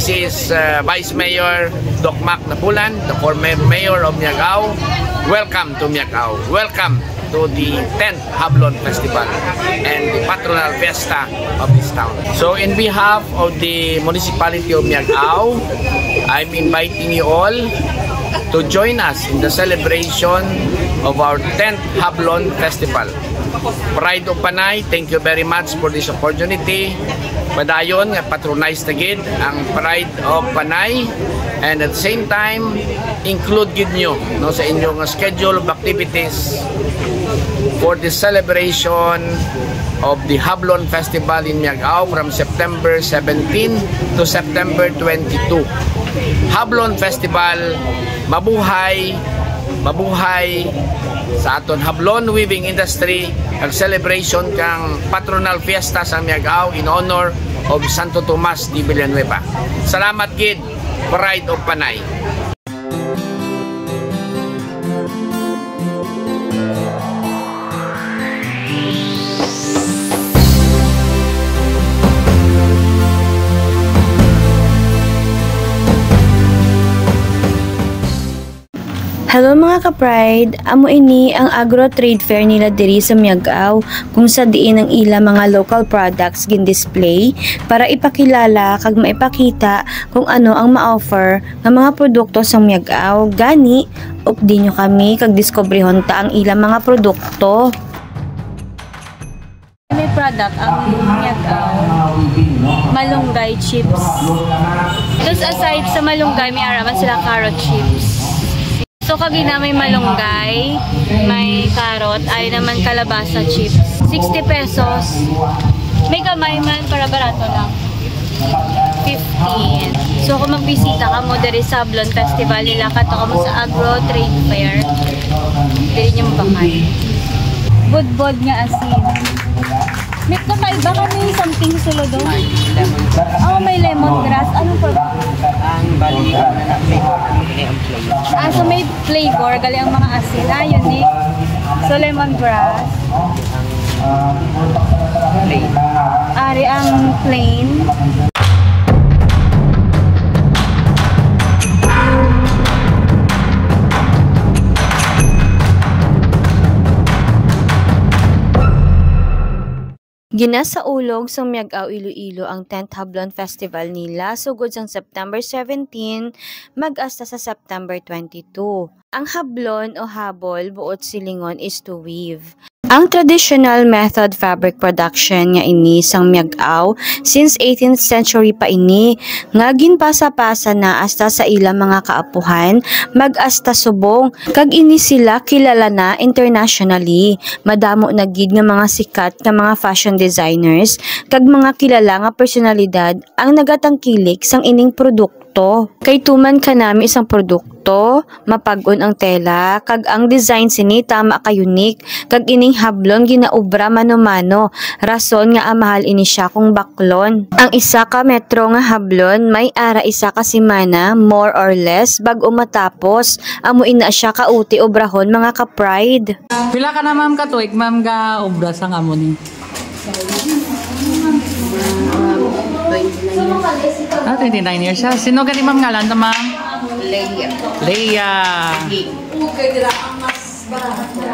This is Vice Mayor Doc Mac Napulan, the former Mayor of Miagao. Welcome to Miagao. Welcome to the 10th Hablon Festival and the patronal fiesta of this town. So in behalf of the municipality of Miagao, I'm inviting you all to join us in the celebration of our 10th Hablon Festival. Pride of Panay, thank you very much for this opportunity. Padayon nga patronize na gid ang Pride of Panay, and at the same time include gid nyo no, sa inyong schedule of activities for the celebration of the Hablon Festival in Miagao from September 17 to September 22. Hablon Festival, mabuhay, mabuhay sa aton Hablon weaving industry, ang celebration kang patronal fiesta sa Miagao in honor of Santo Tomas de Villanueva. Salamat gid, Pride of Panay. Hello mga ka-Pride, amo ini ang agro trade fair nila diri sa Miagao kung sa diin ang ila mga local products gin-display para ipakilala kag maipakita kung ano ang ma-offer ng mga produkto sa Miagao. Gani, updi nyo kami kag discoverihon ta ang ila mga produkto. May product ang Miagao, malunggay chips. Just aside sa malunggay, may araman sila carrot chips. So kagina may malunggay, may carrot, ay naman kalabasa chips. 60 pesos. May kamay man para barato lang. 15. So kung magbisita ka mo diri sa Hablon Festival, nilakad ka mo sa Agro Trade Fair. Diri niyo mabakay. Budbod nga asin. May kakaiba kami something sulod doon. Oh, may lemongrass. Anong product? Ang bali na flavor ang flavor. So may flavor, gali ang mga asin. Unique. So lemongrass. Plain. Ari ang plain. Ginasaulog sa Miagao, Iloilo ang 10th Hablon Festival nila sugod sang September 17 mag-asta sa September 22. Ang hablon o habol buot silingon is to weave. Ang traditional method fabric production nga ini sang Miagao since 18th century pa ini nga ginpasa-pasa na asta sa ilang mga kaapuhan mag-asta subong kag ini sila kilala na internationally. Madamo na gid nga mga sikat nga mga fashion designers kag mga kilala nga personalidad ang nagatangkilik sang ining produkto. Kay tuman kanami isang produkto, mapag-on ang tela, kag ang design sini tama ka unique, kag ining hablon ginaubra mano-mano, rason nga mahal ini siya kung baklon. Ang isa ka metro nga hablon may ara isa ka simana, more or less, bag-o matapos, amo ina siya ka uti obrahon mga ka-Pride. Pila ka na ma'am katuig, ma'am ga obra sang amo ni? 29 years siya. Sino gani ma'am ngalan ta ma'am? Leia. Leia. Okay, dira ang mas barato.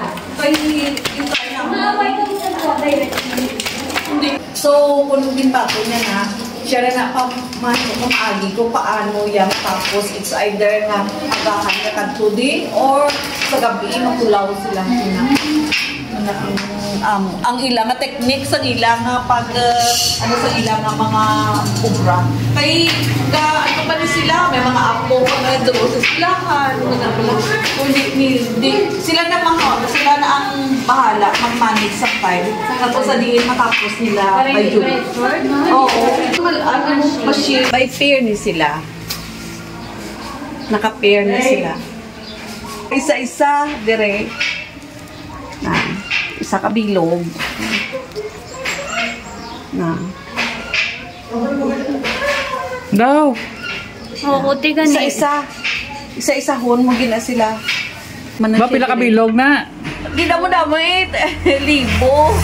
So, kung ginbato niya na, siya rin na pamagi ko paano yan. Tapos, it's either nga agahan na kagtudi or sa gabi, matulaw sila. Ang ilang nga technique sa ilang pag ano sa ilang mga ubra kay ano pa sila may mga apo pa nga doon sa silahan sila na mga sila na ang bahala mag-manage sa time tapos sa diin matapos nila by June. Oo, ano machine by pair ni sila, naka-pair na sila isa-isa dire na isa kabilog na Daw. Kuti gani. Isa-isa hon mo gina sila. Ba pila ka bilog na? Di na mo damit. Libo.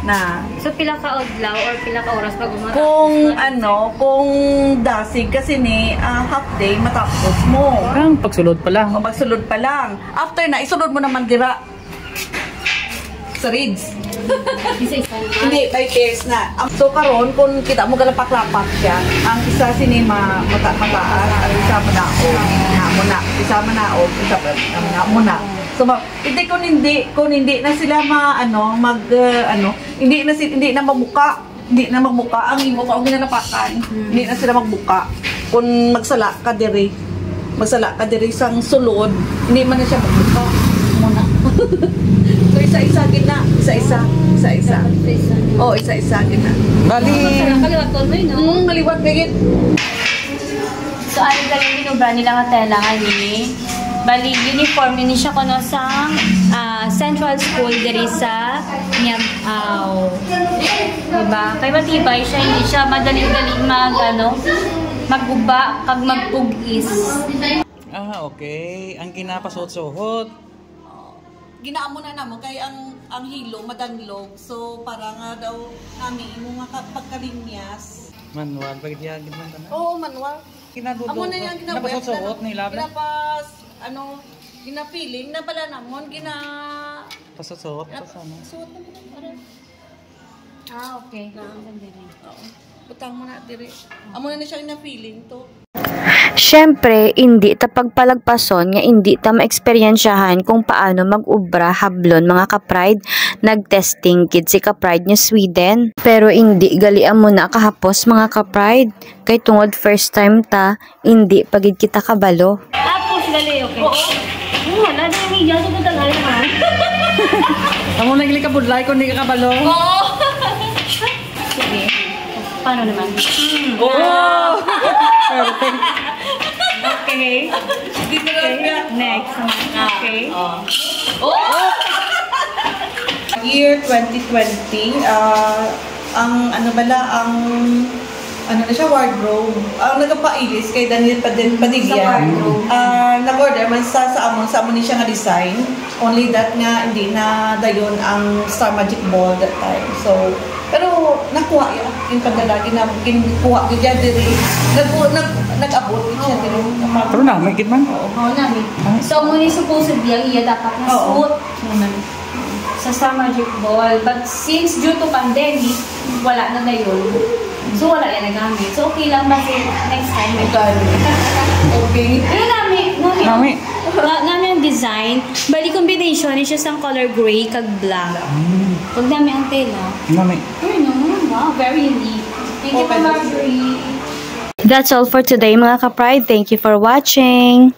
na. So, pila ka adlaw or pila ka oras pag umatapos? Kung dasig kasi ni half day matapos mo. Parang pagsulod pa lang. O magsulod pa lang. After na, isulod mo naman dira sa reeds. Isa-isa na. Hindi, by pairs na. So karon kung kita mo galapak-lapak siya, ang isa sinima mataas, ang isa manaog, isa manaog, isa muna. So hindi kung hindi na sila hindi na magbuka ang imo kung ginanapakan. Hindi na sila magbuka. Kung magsala ka diri sang sulod, hindi man na siya magbuka muna. So isa-isa gina, isa-isa. Oh, isa-isa gina. Bali, Kaliwat ko mo no? Maliwat kagit. So, ano galing binubra nila nga tela nga ni? Bali, uniform ni siya kuno sa Central School diri sa Miagao. Diba? Kaya matibay siya, hindi siya madali-dali magguba kag magpugis. okay. Ang kinapasuot-suot. Ginaamo na namo kay ang hilo madanlog. So para nga daw nami imo nga pagkalinyas. Manual, pag diagin man ta na. Oo, manual. Kinadudog. Amo na yang Napasuot-suot ni laban. Ginapas ginapiling na pala namon Pasuot pa sana. suot na para. Okay. Oo. Butang mo na diri. Amo na siya ginapiling to. Siyempre, hindi ta pagpalagpason nga hindi ta maeksperiensyahan kung paano mag-ubra hablon mga ka-pride. Nag-testing kid si ka-pride niya Sweden. Pero hindi galian mo na kahapos mga ka-pride. Kay tungod first time ta, hindi pagid kita kabalo. Tapos gali, okay. Oo. Wala na yung hiya. Ito ko talaga naman. Amo nagli ka budlay kung hindi ka kabalo. Oo. Sige. Paano naman? Oh! Perfect. Okay. Next. Okay. Year 2020, ang na siya, wardrobe. Ang nagpailis kay Daniel Padilla. Nag-order man sa amon ni siya nga design. Only that nga hindi na dayon ang Star Magic Ball that time. So, pero nakuha ya yung pagdalagi na kinuha ko dyan diri. Nag-abot siya diri. Pero na, may kit man. Oo namin. So, muna supposedly, ang iya dapat na suit. Sa Star Magic Ball. But since due to pandemic, wala na yun. So, wala yan nagamit. So, okay lang ba next time? Okay. Pero namin ang design, bali combination ni siya sang color gray kag black. Pag namin ang tela. Nami. Wow, very unique. Thank you for Marjorie. That's all for today mga ka-pride. Thank you for watching.